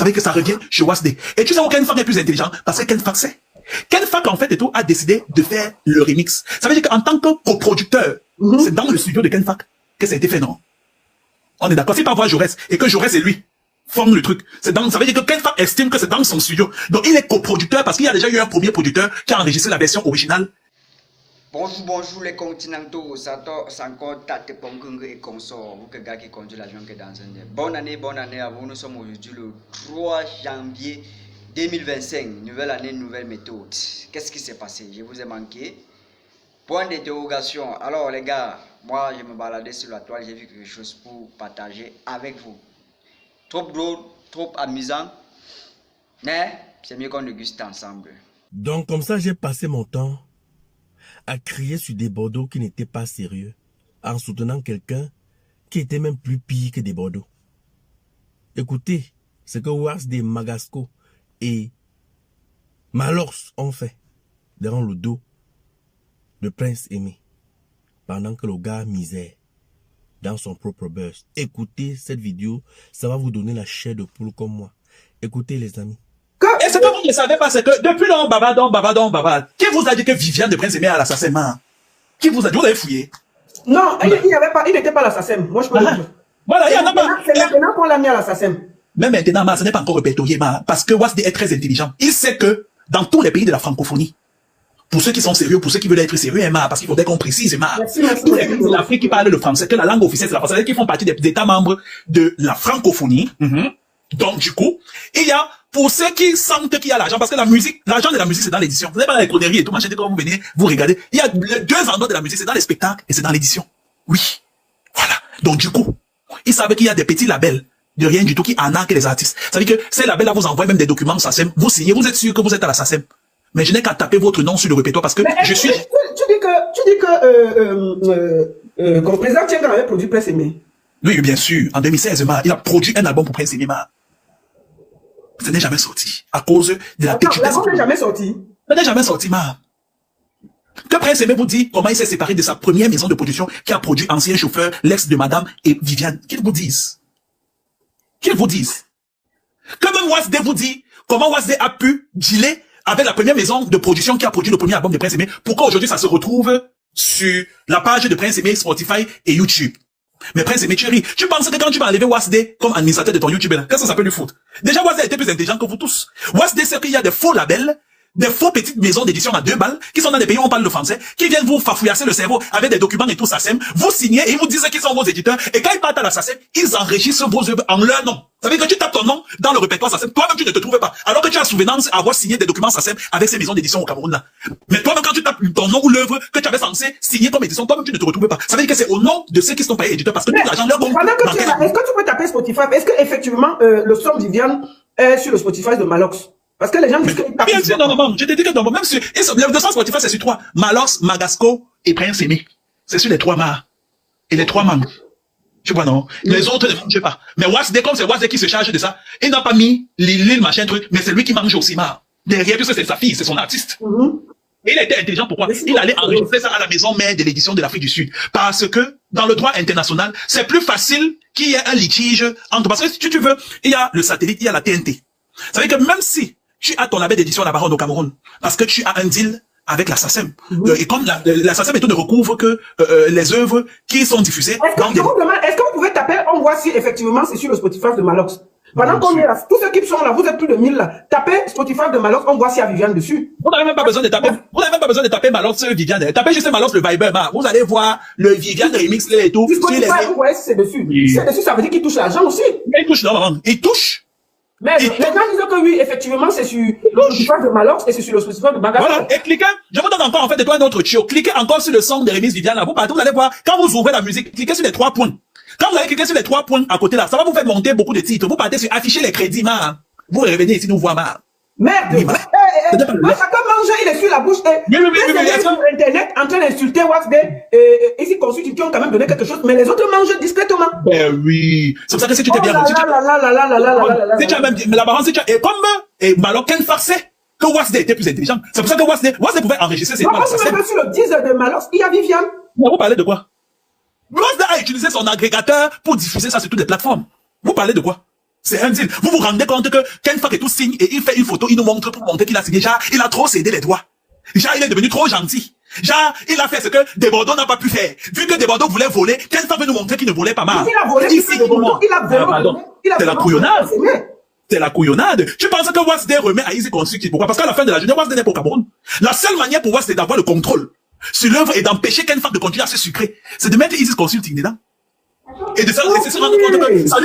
savez que ça revient chez Wasd. Et tu sais où Ken Fak est plus intelligent? Parce que Ken Fak sait. Ken Fak, en fait, et tout, a décidé de faire le remix. Ça veut dire qu'en tant que coproducteur, c'est dans le studio de Ken Fak que ça a été fait, non? On est d'accord. C'est pas voir Jaurès et que Jaurès et lui forment le truc. Ça veut dire que Ken Fak estime que c'est dans son studio. Donc il est coproducteur parce qu'il y a déjà eu un premier producteur qui a enregistré la version originale. Bonjour les continentaux, ça encore Tate Pongong et consorts, vous que gars qui conduit l'avion que dans un bonne année à vous. Nous sommes aujourd'hui le 3 janvier 2025, nouvelle année, nouvelle méthode. Qu'est-ce qui s'est passé? Je vous ai manqué. Point d'interrogation. Alors les gars, moi je me baladais sur la toile, j'ai vu quelque chose pour partager avec vous. Trop drôle, trop amusant, mais c'est mieux qu'on déguste ensemble. Donc comme ça j'ai passé mon temps à crier sur des Bordeaux qui n'étaient pas sérieux, en soutenant quelqu'un qui était même plus pire que des Bordeaux. Écoutez ce que Wasd, Magasco et Malors ont fait devant le dos de Prince Aimé, pendant que le gars misère dans son propre buzz. Écoutez cette vidéo, ça va vous donner la chair de poule comme moi. Écoutez les amis. Et ce que vous ne savez pas, c'est que depuis l'on bavard, qui vous a dit que Viviane de Prince Aimé a l'assassin? Qui vous a dit? Vous avez fouillé? Non, il n'était pas l'assassin. Moi, je peux le dire. Voilà, il y en a pas. C'est maintenant qu'on l'a mis à l'assassin. Mais maintenant, ce n'est pas encore répertorié, parce que Wasd est très intelligent. Il sait que dans tous les pays de la francophonie, pour ceux qui sont sérieux, pour ceux qui veulent être sérieux, parce qu'il faudrait qu'on précise, tous les pays de l'Afrique qui parlent le français, que la langue officielle c'est la français, c'est-à-dire qu'ils font partie des États membres de la francophonie. Donc, du coup, il y a, pour ceux qui sentent qu'il y a l'argent, parce que la musique, l'argent de la musique, c'est dans l'édition. Vous n'avez pas la connerie et tout, machin, quand vous venez, vous regardez. Il y a les deux endroits de la musique, c'est dans les spectacles et c'est dans l'édition. Oui. Voilà. Donc, du coup, ils savent qu'il y a des petits labels de rien du tout qui arnaquent les artistes. Ça veut dire que ces labels-là vous envoient même des documents SACEM, vous signez, vous êtes sûr que vous êtes à la SACEM. Mais je n'ai qu'à taper votre nom sur le répétoire parce que je suis... Tu dis que comme président Tchengan avait produit Prince Aimé. Oui, bien sûr. En 2016, il a produit un album pour Prince Aimé. Ce n'est jamais sorti. À cause de la petitesse. L'album n'est jamais sorti. Ce n'est jamais sorti, Que Prince Aimé vous dit comment il s'est séparé de sa première maison de production qui a produit Ancien Chauffeur, l'ex de Madame et Viviane. Qu'ils vous disent. Qu'ils vous disent. Que même Wasd vous dit comment Wasd a pu dealer avec la première maison de production qui a produit le premier album de Prince Aimé. Pourquoi aujourd'hui ça se retrouve sur la page de Prince Aimé, Spotify et YouTube. Mais Prince Aimé, tu penses que quand tu vas enlever Wasd comme administrateur de ton YouTube, qu'est-ce que ça peut lui foutre? Déjà, Wasd était plus intelligent que vous tous. Wasd sait qu'il y a des faux labels, des faux petites maisons d'édition à 2 balles, qui sont dans des pays où on parle le français, qui viennent vous fafouillasser le cerveau avec des documents et tout SACEM, vous signez et ils vous disent qu'ils sont vos éditeurs, et quand ils partent à la SACEM, ils enrichissent vos œuvres en leur nom. Ça veut dire que tu tapes ton nom dans le répertoire SACEM, toi-même tu ne te trouves pas, alors que tu as souvenance à avoir signé des documents SACEM avec ces maisons d'édition au Cameroun là. Mais toi-même quand tu tapes ton nom ou l'œuvre que tu avais censé signer comme édition, toi-même tu ne te retrouves pas. Ça veut dire que c'est au nom de ceux qui sont payés éditeurs, parce que tout l'argent leur compte. Pendant que tu es là, est-ce que tu peux taper Spotify? Est-ce que effectivement le son Viviane est sur le Spotify de Malox? Parce que les gens disent que... Bien sûr, non, je t'ai dit que non, même sur, le son Spotify, c'est sur 3. Malors, Magasco et Prince Aimé. C'est sur les 3 et les 3 membres. Tu vois, non? Les autres, je sais pas. Mais Wasd, comme c'est Wasd qui se charge de ça, il n'a pas mis l'île, machin, truc, mais c'est lui qui mange aussi, derrière, puisque c'est sa fille, c'est son artiste. Et il a été intelligent, pourquoi? Il allait enregistrer ça à la maison mère de l'édition de l'Afrique du Sud. Parce que, dans le droit international, c'est plus facile qu'il y ait un litige entre, parce que si tu veux, il y a le satellite, il y a la TNT. Ça veut dire que même si tu as ton label d'édition là-bas au Cameroun, parce que tu as un deal avec la SACEM. Et comme la SACEM ne recouvre que les œuvres qui sont diffusées. Est-ce que vous pouvez taper, on voit si effectivement c'est sur le Spotify de Malox? Pendant qu'on est là, tous ceux qui sont là, vous êtes plus de 1000 là, tapez Spotify de Malox, on voit s'il y a Viviane dessus. Vous n'avez même pas besoin de taper, Malox Viviane. Tapez juste Malox le Viber, vous allez voir le Viviane remix et tout. Spotify, vous voyez si c'est dessus. Si c'est dessus, ça veut dire qu'il touche l'argent aussi. Il touche, non, il touche. Mais les gens disent que oui, effectivement, c'est sur le Spotify de Malox et c'est sur le Spotify de Magasco. Voilà, et cliquez, je vous donne encore en fait de toi un autre tuyau. Cliquez encore sur le son de remix Viviane là. Vous partez, vous allez voir, quand vous ouvrez la musique, cliquez sur les 3 points. Quand vous allez cliquer sur les 3 points à côté là, ça va vous faire monter beaucoup de titres. Vous partez sur afficher les crédits, Vous revenez ici, nous voir, Merde! Chacun mange, il est sur la bouche. Sur Internet, en train d'insulter Wasd, ici, consulte, qui ont quand même donné quelque chose, mais les autres mangent discrètement. Ben oui. C'est pour ça que si tu t'es bien rendu. Si tu as même, mais l'apparence, si tu as, et comme, alors, Ken Fak sait que Wasd était plus intelligent. C'est pour ça que Wasd pouvait enregistrer ses plans. Sur le 10 de Malox, il y a Viviane. Vous parlez de quoi? Wasd a utilisé son agrégateur pour diffuser ça sur toutes les plateformes. Vous parlez de quoi? C'est un deal. Vous vous rendez compte que Ken Fak et tout signe et il fait une photo, il nous montre pour montrer qu'il a signé. Genre, il a trop cédé les droits. Genre, il est devenu trop gentil. Genre, il a fait ce que Desbordeaux n'a pas pu faire. Vu que Desbordeaux voulait voler, Ken Fak veut nous montrer qu'il ne volait pas mal. Il a volé, c'est la couillonnade. C'est la couillonnade. Tu penses que Wasde remet à Easy Constructive? Pourquoi? Parce qu'à la fin de la journée, Wasde n'est pas au Cameroun. La seule manière pour Wasde d'avoir le contrôle sur l'œuvre et d'empêcher Ken Fak de continuer à se sucrer, c'est de mettre Easy Consulting dedans. Et de se rendre compte que ça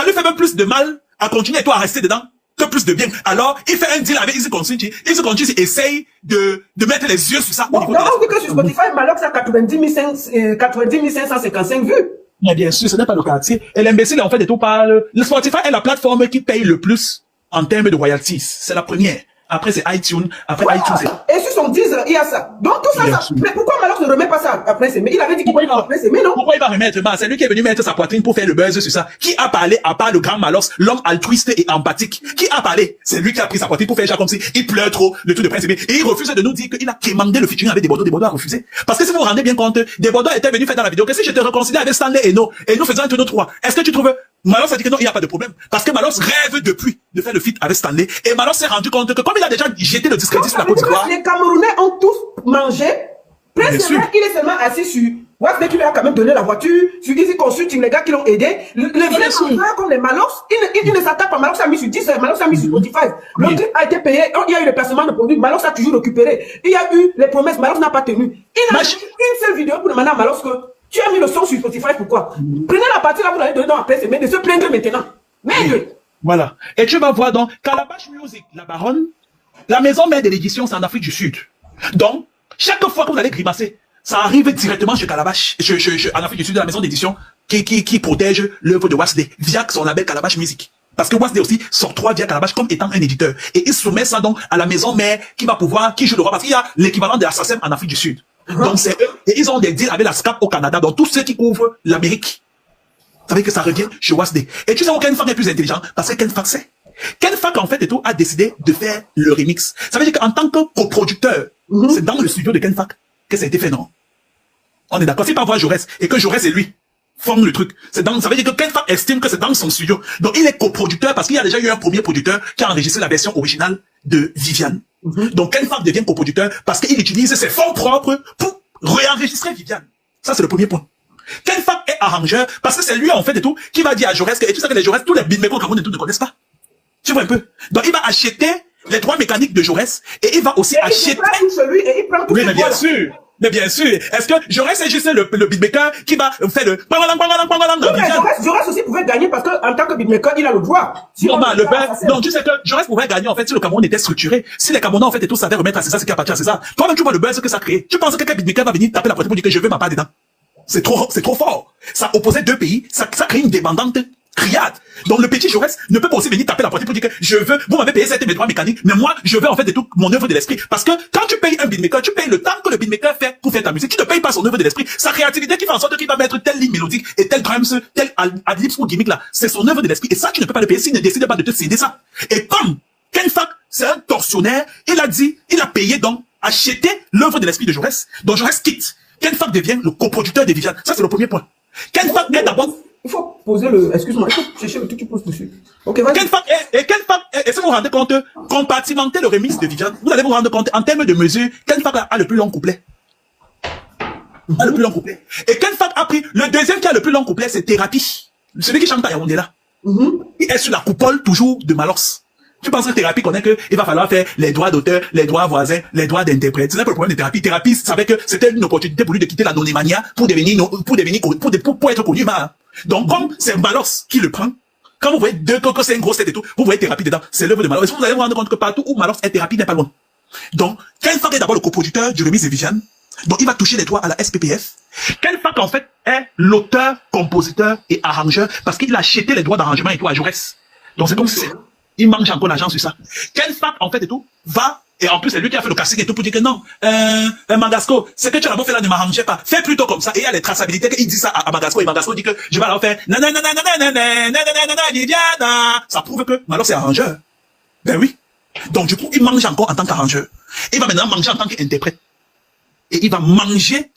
lui fait même plus de mal à continuer et toi à rester dedans que plus de bien. Alors, il fait un deal avec Easy Consulting. Easy Consulting essaye de mettre les yeux sur ça. Donc, on dit que sur Spotify, Malox a 90 555 vues. Mais bien sûr, ce n'est pas le quartier. Et l'imbécile, en fait, de tout parle. Le Spotify est la plateforme qui paye le plus en termes de royalties. C'est la première. Après, c'est iTunes. Après, iTunes, c'est... Et sur son Deezer, il y a ça. Donc, tout ça, mais pourquoi Malox ne remet pas ça après s'aimer? Il avait dit qu'il va après s'aimer, non? Pourquoi il va remettre? C'est lui qui est venu mettre sa poitrine pour faire le buzz sur ça. Qui a parlé, à part le grand Malox, l'homme altruiste et empathique? Qui a parlé? C'est lui qui a pris sa poitrine pour faire genre comme si il pleure trop, le truc de Prince Aimé. Et il refuse de nous dire qu'il a quémandé le featuring avec Desbordeaux. Desbordeaux a refusé. Parce que si vous vous rendez bien compte, Desbordeaux était venu faire dans la vidéo que si je te réconcilie avec Stanley et nous faisons un tour de trois, est-ce que tu trouves Malox a dit que non, il n'y a pas de problème. Parce que Malox rêve depuis de faire le feat avec Stanley. Et Malox s'est rendu compte que comme il a déjà jeté le discrédit sur la Côte d'Ivoire. Les Camerounais ont tous mangé. Presque il est seulement assis sur Wasde qui lui a quand même donné la voiture, sur Easy Consulting, les gars qui l'ont aidé. Les vrais mangeurs comme les Malox, ils ne s'attaquent pas. Malox a mis sur 10, Malox a mis sur Spotify. Le clip a été payé, il y a eu le placement de produits, Malox a toujours récupéré. Il y a eu les promesses, Malox n'a pas tenu. Il a fait une seule vidéo pour demander à Malox que tu as mis le son sur Spotify, pourquoi? Prenez la partie là, vous l'avez donné dans la presse, mais de se plaindre maintenant. Merde! Voilà. Et tu vas voir donc, Calabash Music, la baronne, la maison mère de l'édition, c'est en Afrique du Sud. Donc, chaque fois que vous allez grimacer, ça arrive directement chez Calabash, en Afrique du Sud, de la maison d'édition, qui protège l'œuvre de Wasde, via son label Calabash Music. Parce que Wasde aussi s'octroie via Calabash comme étant un éditeur. Et il soumet ça donc à la maison mère qui va pouvoir, qui joue le roi, parce qu'il y a l'équivalent de la SACEM en Afrique du Sud. Donc c'est eux, et ils ont des deals avec la SCAP au Canada, donc tous ceux qui couvrent l'Amérique. Vous savez que ça revient chez Wasde. Et tu sais où Ken Fak est plus intelligent? Parce que Ken Fak sait. Ken Fak, en fait, et tout, a décidé de faire le remix. Ça veut dire qu'en tant que coproducteur, c'est dans le studio de Ken Fak que ça a été fait, non? On est d'accord. Si par voie Jaurès, et que Jaurès et lui forment le truc, ça veut dire que Ken Fak estime que c'est dans son studio. Donc il est coproducteur parce qu'il y a déjà eu un premier producteur qui a enregistré la version originale de Viviane. Donc Ken Fak devient coproducteur parce qu'il utilise ses fonds propres pour réenregistrer Viviane. Ça, c'est le premier point. Ken Fak est arrangeur parce que c'est lui, en fait, et tout, qui va dire à Jaurès que, et tu sais que les Jaurès, tous les beatmakers au Cameroun et tout ne connaissent pas. Tu vois un peu? Donc il va acheter les droits mécaniques de Jaurès et il va aussi acheter... Il prend tout oui, mais bien sûr. Mais bien sûr, est-ce que Jaurès c'est juste le beatmaker qui va faire le... Jaurès aussi pouvait gagner parce que en tant que beatmaker, il a le droit. Non, tu sais que Jaurès pouvait gagner en fait si le Cameroun était structuré. Si les Camerounais en fait et tout savaient remettre à César ce qui appartient à César. Toi-même tu vois le buzz que ça crée. Tu penses que quelqu'un beatmaker va venir taper la poitrine pour dire que je veux ma part dedans? C'est trop fort. Ça opposait deux pays, ça crée une dépendante criade. Donc le petit Jaurès ne peut pas aussi venir taper la poitrine pour dire que je veux, vous m'avez payé cette mes droits mécaniques, mais moi je veux en fait de tout mon œuvre de l'esprit. Parce que quand tu payes un beatmaker, tu payes le temps que le beatmaker fait pour faire ta musique. Tu ne payes pas son œuvre de l'esprit, sa créativité qui fait en sorte qu'il va mettre telle ligne mélodique et tel drums, tel adlibs ou gimmick là. C'est son œuvre de l'esprit et ça tu ne peux pas le payer s'il ne décide pas de te céder ça. Et comme Ken Fak c'est un tortionnaire, il a payé donc acheter l'œuvre de l'esprit de Jaurès. Donc Jaurès quitte. Ken Fak devient le coproducteur de Viviane. Ça c'est le premier point. Ken Fak est d'abord... Il faut poser le... Excuse-moi, il faut chercher le truc que tu poses dessus. Ok, vas-y. Ken Fak et si vous vous rendez compte, compartimenter le remix de Viviane, vous allez vous rendre compte, en termes de mesure, Ken Fak a le plus long couplet. Le plus long couplet. Et Ken Fak a pris, le deuxième qui a le plus long couplet, c'est Thérapie. Celui qui chante à Yaoundé là. Il est sur la coupole toujours de Malox. Tu penses que Thérapie connaît que il va falloir faire les droits d'auteur, les droits voisins, les droits d'interprète. C'est ça le problème de Thérapie. Thérapie savait que c'était une opportunité pour lui de quitter l'anonymania pour être connu. Donc, comme c'est Malox qui le prend, quand vous voyez que c'est une grosse tête et tout, vous voyez Thérapie dedans. C'est l'œuvre de Malox. Vous allez vous rendre compte que partout où Malox est, Thérapie n'est pas loin. Donc, Ken Fak est d'abord le coproducteur du remix de Viviane. Donc, il va toucher les droits à la SPPF. Ken Fak, en fait, est l'auteur, compositeur et arrangeur parce qu'il a acheté les droits d'arrangement et tout à Jaurès. Donc, c'est comme si il mange encore l'argent sur ça. Ken Fak, en fait, et tout, va, et en plus, c'est lui qui a fait le casting et tout pour dire que non, Mangasco, ce que tu as d'abord fait là ne m'arrangeait pas. Fais plutôt comme ça. Et il y a les traçabilités qu'il dit ça à Mangasco, et Mangasco dit que je vais alors faire Viviana. Ça prouve que Malox est arrangeur. Ben oui. Donc, du coup, il mange encore en tant qu'arrangeur. Il va maintenant manger en tant qu'interprète. Et il va manger,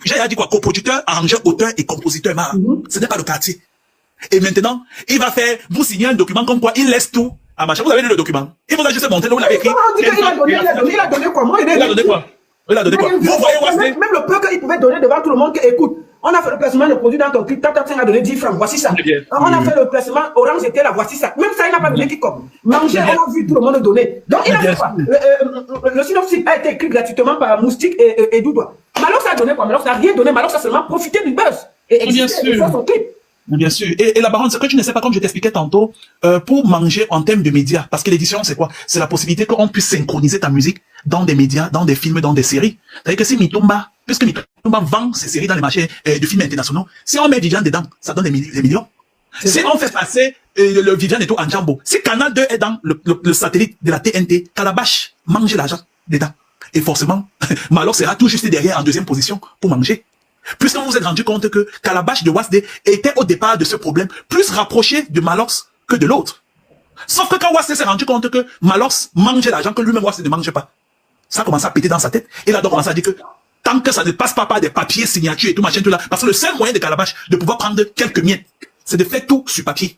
j'ai dit quoi, coproducteur, arrangeur, auteur et compositeur. Ce n'est pas le quartier. Et maintenant, il va faire, vous signer un document comme quoi il laisse tout à machin. Vous avez lu le document. Il vous a juste montré là où il avait écrit. Il a donné quoi? Moi, il a donné quoi? Il a donné quoi? Vous voyez Wasde? Même le peu qu'il pouvait donner devant tout le monde, que, écoute, on a fait le placement de produit dans ton clip, Tata a donné 10 francs, voici ça. On a fait le placement, Orange était là, voici ça. Même ça, il n'a pas donné qui comme. Manger, on a vu tout le monde donner. Donc, il a fait quoi? Le synopsis a été écrit gratuitement par Moustique et Doudoua. Malox a donné quoi? Malox n'a rien donné, Malox a seulement profité du buzz. Et bien sûr. Son clip. Bien sûr. Et la baronne, c'est que tu ne sais pas, comme je t'expliquais tantôt, pour manger en termes de médias. Parce que l'édition, c'est quoi? C'est la possibilité qu'on puisse synchroniser ta musique dans des médias, dans des films, dans des séries. C'est-à-dire que si Mitumba, puisque Mitumba vend ses séries dans les marchés de films internationaux, si on met Viviane dedans, ça donne des millions. Si on fait passer le Viviane et tout en Jambo, si Canal 2 est dans le satellite de la TNT, Calabash mange l'argent dedans. Et forcément, Malox sera tout juste derrière en deuxième position pour manger. Puisque vous vous êtes rendu compte que Calabash de Wasde était au départ de ce problème plus rapproché de Malox que de l'autre. Sauf que quand Wasde s'est rendu compte que Malox mangeait l'argent que lui-même Wasde ne mangeait pas, ça a commencé à péter dans sa tête. Et là, donc, on commencé à dire que tant que ça ne passe pas par des papiers, signatures et tout machin, tout là, parce que le seul moyen de Calabash de pouvoir prendre quelques miettes, c'est de faire tout sur papier.